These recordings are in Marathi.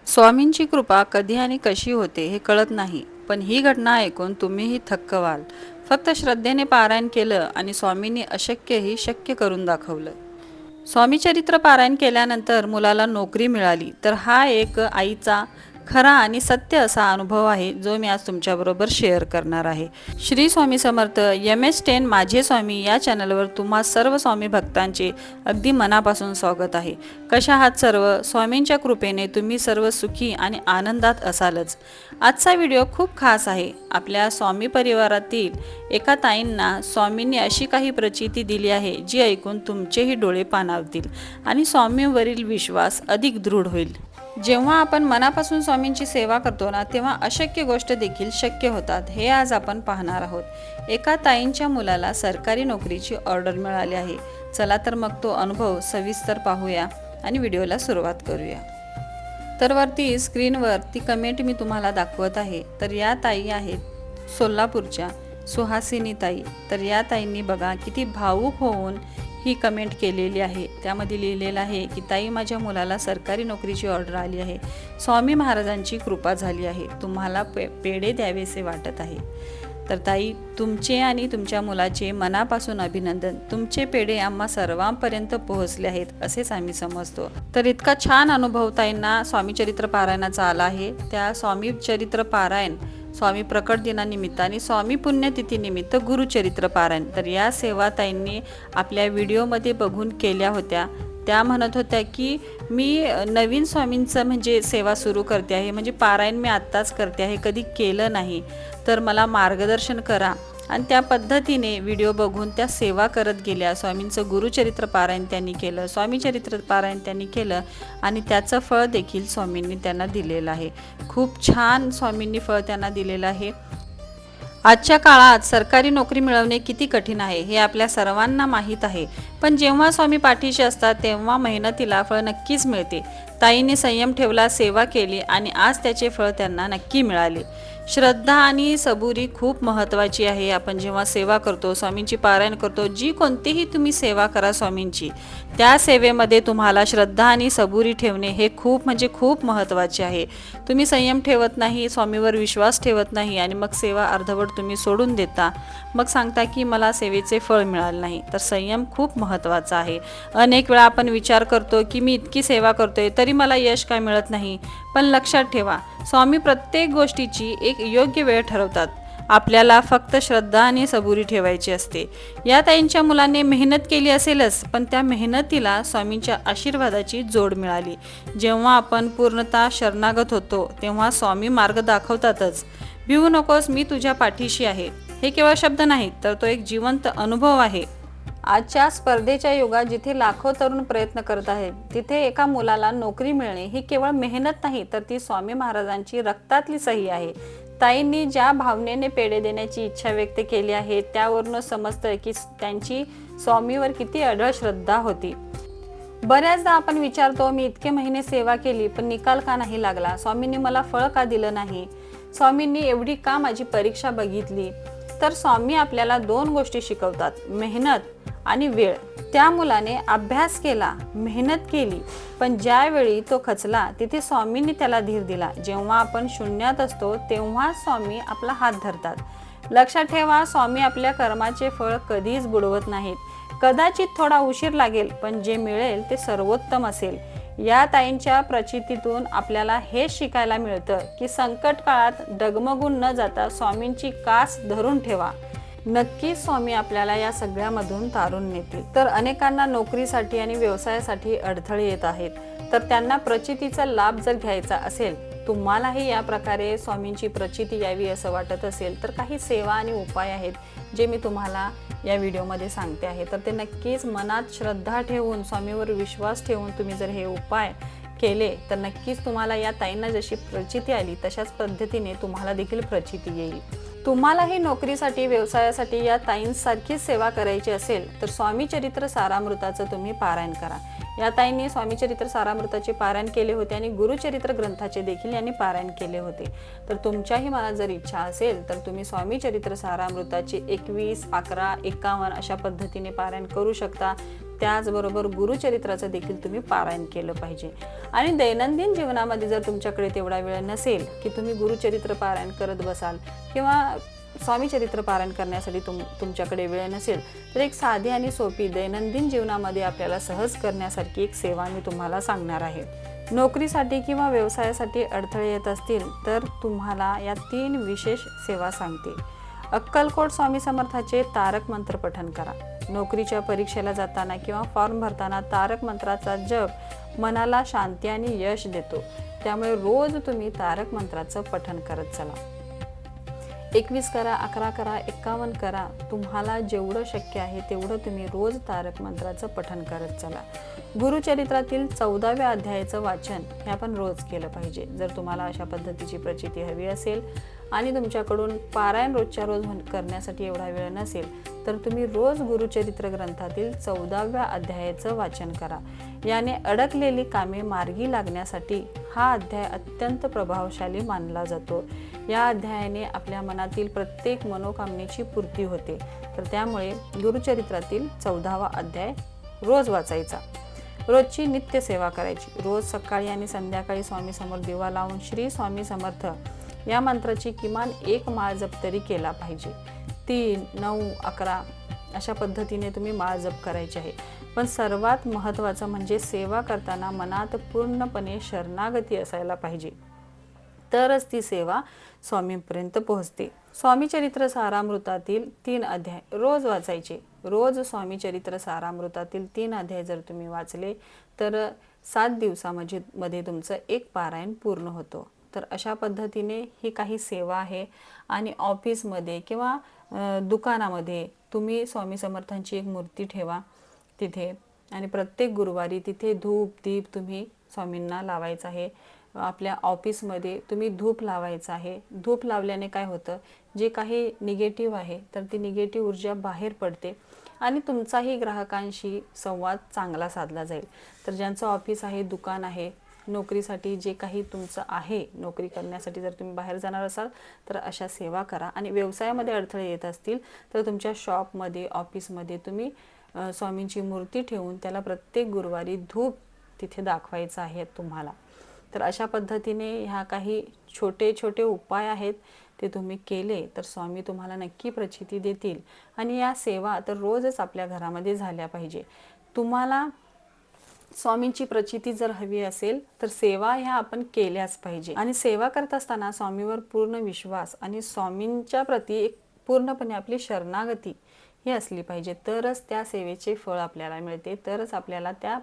स्वामींची कृपा कधी आणि कशी होते हे कळत नाही, पण ही घटना ऐकून तुम्हीही थक्क व्हाल. फक्त श्रद्धेने पारायण केलं आणि स्वामींनी अशक्यही शक्य करून दाखवलं. स्वामी चरित्र पारायण केल्यानंतर मुलाला नोकरी मिळाली, तर हा एक आईचा खरा आणि सत्य असा अनुभव आहे, जो मी आज तुमच्याबरोबर शेअर करणार आहे. श्री स्वामी समर्थ. MS10 माझे स्वामी या चॅनलवर तुम्हा सर्व स्वामी भक्तांचे अगदी मनापासून स्वागत आहे. कशा आहात सर्व? स्वामींच्या कृपेने तुम्ही सर्व सुखी आणि आनंदात असालच. आजचा व्हिडिओ खूप खास आहे. आपल्या स्वामी परिवारातील एका ताईंना स्वामींनी अशी काही प्रचिती दिली आहे, जी ऐकून तुमचेही डोळे पाणावतील आणि स्वामींवरील विश्वास अधिक दृढ होईल. जेव्हा आपण मनापासून स्वामींची सेवा करतो ना, तेव्हा अशक्य गोष्ट देखील शक्य होतात, हे आज आपण पाहणार आहोत. एका ताईंच्या मुलाला सरकारी नोकरीची ऑर्डर मिळाली आहे. चला तर मग तो अनुभव सविस्तर पाहूया आणि व्हिडिओला सुरुवात करूया. तर वरती स्क्रीनवर ती कमेंट मी तुम्हाला दाखवत आहे. तर या ताई आहेत सोलापूरच्या सुहासिनी ताई. तर या ताईंनी बघा किती भावूक होऊन ही कमेंट केलेली आहे. त्यामध्ये लिहिलेलं आहे की ताई, माझ्या मुलाला सरकारी नोकरीची ऑर्डर आली आहे. स्वामी महाराजांची कृपा झाली आहे. तुम्हाला पेढे द्यावेसे वाटत आहे. तर ताई, तुमचे आणि तुमच्या मुलाचे मनापासून अभिनंदन. तुमचे पेढे आम्हा सर्वांपर्यंत पोहोचले आहेत असेच आम्ही समजतो. तर इतका छान अनुभव ताईंना स्वामी चरित्र पारायणाचा आला आहे. त्या स्वामी चरित्र पारायण स्वामी प्रकट दिनानिमित्त आणि स्वामी पुण्यतिथीनिमित्त गुरुचरित्र पारायण, तर या सेवा ताईंनी आपल्या व्हिडिओमध्ये बघून केल्या होत्या. त्या म्हणत होत्या की मी नवीन स्वामींचं म्हणजे सेवा सुरू करते आहे, म्हणजे पारायण मी आत्ताच करते आहे, कधी केलं नाही, तर मला मार्गदर्शन करा. आणि त्या पद्धतीने व्हिडिओ बघून त्या सेवा करत गेल्या. स्वामींचं गुरुचरित्र पारायण त्यांनी केलं, स्वामी चरित्र पारायण त्यांनी केलं आणि त्याचं फळ देखील स्वामींनी त्यांना दिलेलं आहे. खूप छान स्वामींनी फळ त्यांना दिलेलं आहे. आजच्या काळात सरकारी नोकरी मिळवणे किती कठीण आहे हे आपल्या सर्वांना माहीत आहे, पण जेव्हा स्वामी पाठीशी असतात तेव्हा मेहनतीला फळ नक्कीच मिळते. ताईने संयम ठेवला, सेवा केली आणि आज त्याचे फळ त्यांना नक्की मिळाले. श्रद्धा आणि सबुरी खूप महत्त्वाची आहे. आपण जेव्हा सेवा करतो, स्वामींची पारायण करतो, जी कोणतीही तुम्ही सेवा करा स्वामींची, त्या सेवेमध्ये तुम्हाला श्रद्धा आणि सबुरी ठेवणे हे खूप म्हणजे खूप महत्त्वाचे आहे. तुम्ही संयम ठेवत नाही, स्वामीवर विश्वास ठेवत नाही आणि मग सेवा अर्धवट तुम्ही सोडून देता, मग सांगता की मला सेवेचे फळ मिळाले नाही. तर संयम खूप महत्त्वाचा आहे. अनेक वेळा आपण विचार करतो की मी इतकी सेवा करतोय तरी मला यश काय मिळत नाही, पण लक्षात ठेवा, स्वामी प्रत्येक गोष्टीची एक योग्य वेळ ठरवतात. आपल्याला फक्त श्रद्धा आणि सबुरी ठेवायची असते. या ताईंच्या मुलाने मेहनत केली असेलच, पण त्या मेहनतीला स्वामींच्या आशीर्वादाची जोड मिळाली. जेव्हा आपण पूर्णतः शरणागत होतो तेव्हा स्वामी मार्ग दाखवतातच. भिवू नकोस, मी तुझ्या पाठीशी आहे. हे केवळ शब्द नाहीत, तर तो एक जिवंत अनुभव आहे. आजच्या स्पर्धेच्या युगात जिथे लाखो तरुण प्रयत्न करत आहेत, तिथे एका मुलाला नोकरी मिळणे ही केवळ मेहनत नाही, तर ती स्वामी महाराजांची रक्तातली सही आहे. ताईंनी ज्या भावनेने पेढे देण्याची इच्छा व्यक्त केली आहे, त्यावरून समजतं की त्यांची स्वामीवर किती अढळ श्रद्धा होती. बऱ्याचदा आपण विचारतो, मी इतके महिने सेवा केली पण निकाल का नाही लागला, स्वामींनी मला फळ का दिलं नाही, स्वामींनी एवढी का माझी परीक्षा बघितली. तर स्वामी आपल्याला दोन गोष्टी शिकवतात, मेहनत आणि वेळ. त्या मुलाने अभ्यास केला, मेहनत केली, पण ज्यावेळी तो खचला तिथे स्वामींनी त्याला धीर दिला. जेव्हा आपण शून्यात असतो तेव्हा स्वामी आपला हात धरतात. लक्षात ठेवा, स्वामी आपल्या कर्माचे फळ कधीच बुडवत नाहीत. कदाचित थोडा उशीर लागेल, पण जे मिळेल ते सर्वोत्तम असेल. या ताईंच्या प्रचितीतून आपल्याला हे शिकायला मिळतं की संकट काळात डगमगून न जाता स्वामींची कास धरून ठेवा. नक्कीच स्वामी आपल्याला या सगळ्यामधून तारून नेतील. तर अनेकांना नोकरीसाठी आणि व्यवसायासाठी अडथळे येत आहेत, तर त्यांना प्रचितीचा लाभ जर घ्यायचा असेल, तुम्हालाही या प्रकारे स्वामींची प्रचिती यावी असं वाटत असेल, तर काही सेवा आणि उपाय आहेत जे मी तुम्हाला या व्हिडिओमध्ये सांगते आहे. तर ते नक्कीच मनात श्रद्धा ठेवून, स्वामीवर विश्वास ठेवून तुम्ही जर हे उपाय केले तर नक्कीच तुम्हाला या ताईंना जशी प्रचिती आली तशाच पद्धतीने तुम्हाला देखील प्रचिती येईल. तुम्हालाही नोकरीसाठी, व्यवसायासाठी या ताईंसारखीच सेवा करायची असेल तर स्वामी चरित्र सारामृताचं तुम्ही पारायण करा. या ताईंनी स्वामी चरित्र सारामृताचे पारायण केले होते आणि गुरुचरित्र ग्रंथाचे देखील यांनी पारायण केले होते. तर तुमच्याही मनात जर इच्छा असेल तर तुम्ही स्वामी चरित्र सारामृताचे 21, 11, 51 अशा पद्धतीने पारायण करू शकता. त्याचबरोबर गुरुचरित्राचं देखील तुम्ही पारायण केलं पाहिजे. आणि दैनंदिन जीवनामध्ये जर तुमच्याकडे तेवढा वेळ नसेल की तुम्ही गुरुचरित्र पारायण करत बसाल किंवा स्वामी चरित्र पारायण करण्यासाठी तुमच्याकडे वेळ नसेल, तर एक साधी आणि सोपी दैनंदिन जीवनामध्ये आपल्याला सहज करण्यासारखी एक सेवा मी तुम्हाला सांगणार आहे. नोकरीसाठी किंवा व्यवसायासाठी अडथळे येत असतील तर तुम्हाला या 3 विशेष सेवा सांगते. अक्कलकोट स्वामी समर्थाचे तारक मंत्र पठन करा. नोकरीच्या परीक्षेला जाताना किंवा फॉर्म भरताना तारक मंत्राचा जप मनाला शांती आणि यश देतो. त्यामुळे रोज तुम्ही तारक मंत्राचं पठन करत चला. 21 करा, 11 करा, 51 करा. तुम्हाला जेवढं शक्य आहे तेवढं तुम्ही रोज तारक मंत्राचं पठन करत चला. गुरुचरित्रातील 14व्या अध्यायाचं वाचन हे आपण रोज केलं पाहिजे. जर तुम्हाला अशा पद्धतीची प्रचिती हवी असेल आणि तुमच्याकडून पारायण रोजच्या रोज करण्यासाठी एवढा वेळ नसेल, तर तुम्ही रोज गुरुचरित्र ग्रंथातील 14व्या अध्यायाचं वाचन करा. याने अडकलेली कामे मार्गी लागण्यासाठी हा अध्याय अत्यंत प्रभावशाली मानला जातो. या अध्यायाने आपल्या मनातील प्रत्येक मनोकामनेची पूर्ती होते. तर त्यामुळे गुरुचरित्रातील 14वा अध्याय रोज वाचायचा. रोजची नित्य सेवा करायची. रोज सकाळी आणि संध्याकाळी स्वामी समोर दिवा लावून श्री स्वामी समर्थ या मंत्राची किमान 1 माळ जप तरी केला पाहिजे. 3, 9, 11 अशा पद्धतीने तुम्ही माळ जप करायची आहे. पण सर्वात महत्त्वाचं म्हणजे सेवा करताना मनात पूर्णपणे शरणागती असायला पाहिजे, तरच ती सेवा स्वामींपर्यंत पोहोचते. स्वामी चरित्र सारामृतातील 3 अध्याय रोज वाचायचे. रोज स्वामी चरित्र सारामृतातील 3 अध्याय जर तुम्ही वाचले तर 7 दिवसामध्ये तुमचं एक पारायण पूर्ण होतो. तर अशा पद्धतीने ही काही सेवा आहे. आणि ऑफिसमध्ये किंवा दुकानामध्ये तुम्ही स्वामी समर्थांची एक मूर्ती ठेवा तिथे, आणि प्रत्येक गुरुवारी तिथे धूप दीप तुम्ही स्वामींना लावायचं आहे. आपल्या ऑफिसमध्ये तुम्ही धूप लावायचं आहे. धूप लावल्याने काय होतं, जे काही निगेटिव्ह आहे तर ती निगेटिव्ह ऊर्जा बाहेर पडते आणि तुमचाही ग्राहकांशी संवाद चांगला साधला जाईल. तर ज्यांचं ऑफिस आहे, दुकान आहे, नोकरीसाठी जे काही तुमचं आहे, नोकरी करण्यासाठी जर तुम्ही बाहेर जाणार असाल तर अशा सेवा करा. आणि व्यवसायामध्ये अडथळे येत असतील तर तुमच्या शॉपमध्ये, ऑफिसमध्ये तुम्ही स्वामींची मूर्ती ठेवून त्याला प्रत्येक गुरुवारी धूप तिथे दाखवायचं आहे तुम्हाला. तर अशा पद्धतीने ह्या काही छोटे छोटे उपाय आहेत, ते तुम्ही केले तर स्वामी तुम्हाला नक्की प्रचिती देतील. आणि या सेवा तर रोजच आपल्या घरामध्ये झाल्या पाहिजे. तुम्हाला स्वामींची प्रचिती जर हवी असेल तर सेवा ह्या आपण केल्याच पाहिजे. आणि सेवा करत असताना स्वामीवर पूर्ण विश्वास आणि स्वामींच्या प्रती एक पूर्णपणे आपली शरणागती ही असली पाहिजे. तरच त्या सेवेचे फळ आपल्याला मिळते, तरच आपल्याला त्या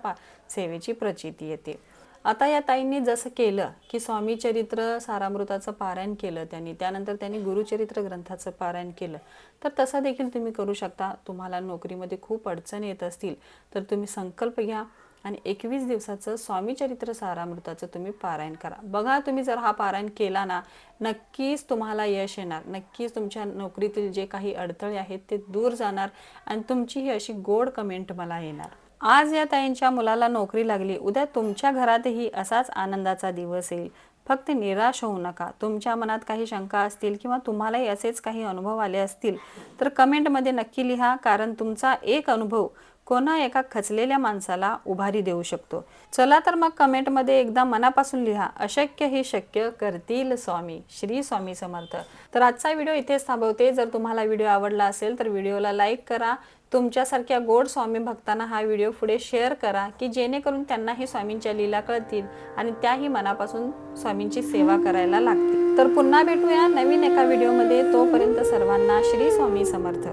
सेवेची प्रचिती येते. आता या ताईंनी जसं केलं की स्वामी चरित्र सारामृताचं पारायण केलं त्यांनी, त्यानंतर त्यांनी गुरुचरित्र ग्रंथाचं पारायण केलं, तर तसं देखील तुम्ही करू शकता. तुम्हाला नोकरीमध्ये खूप अडचण येत असतील तर तुम्ही संकल्प घ्या आणि 21 दिवसाचं स्वामी चरित्र सारामृताचं तुम्ही पारायण करा. बघा, तुम्ही जर हा पारायण केला ना, नक्कीच तुम्हाला यश येणार. नक्कीच तुमच्या नोकरीतील जे काही अडथळे आहेत ते दूर जाणार आणि तुमची ही अशी गोड कमेंट मला येणार. आज या ताईंच्या मुलाला नोकरी लागली, उद्या तुमच्या घरातही असाच आनंदाचा दिवस येईल. फक्त निराश होऊ नका. तुमच्या मनात काही शंका असतील किंवा तुम्हालाही असेच काही अनुभव आले असतील तर कमेंटमध्ये नक्की लिहा, कारण तुमचा एक अनुभव कोणा एका खचलेल्या माणसाला उभारी देऊ शकतो. चला तर मग कमेंटमध्ये एकदा मनापासून लिहा, अशक्य हे शक्य करतील स्वामी. श्री स्वामी समर्थ. तर आजचा व्हिडिओ इथेच थांबवते. जर तुम्हाला व्हिडिओ आवडला असेल तर व्हिडिओला लाईक करा. तुमच्यासारख्या गोड स्वामी भक्तांना हा व्हिडिओ पुढे शेअर करा की जेणेकरून त्यांनाही स्वामींच्या लीला कळतील आणि त्याही मनापासून स्वामींची सेवा करायला लागतील. तर पुन्हा भेटूया नवीन एका व्हिडिओमध्ये. तोपर्यंत सर्वांना श्री स्वामी समर्थ.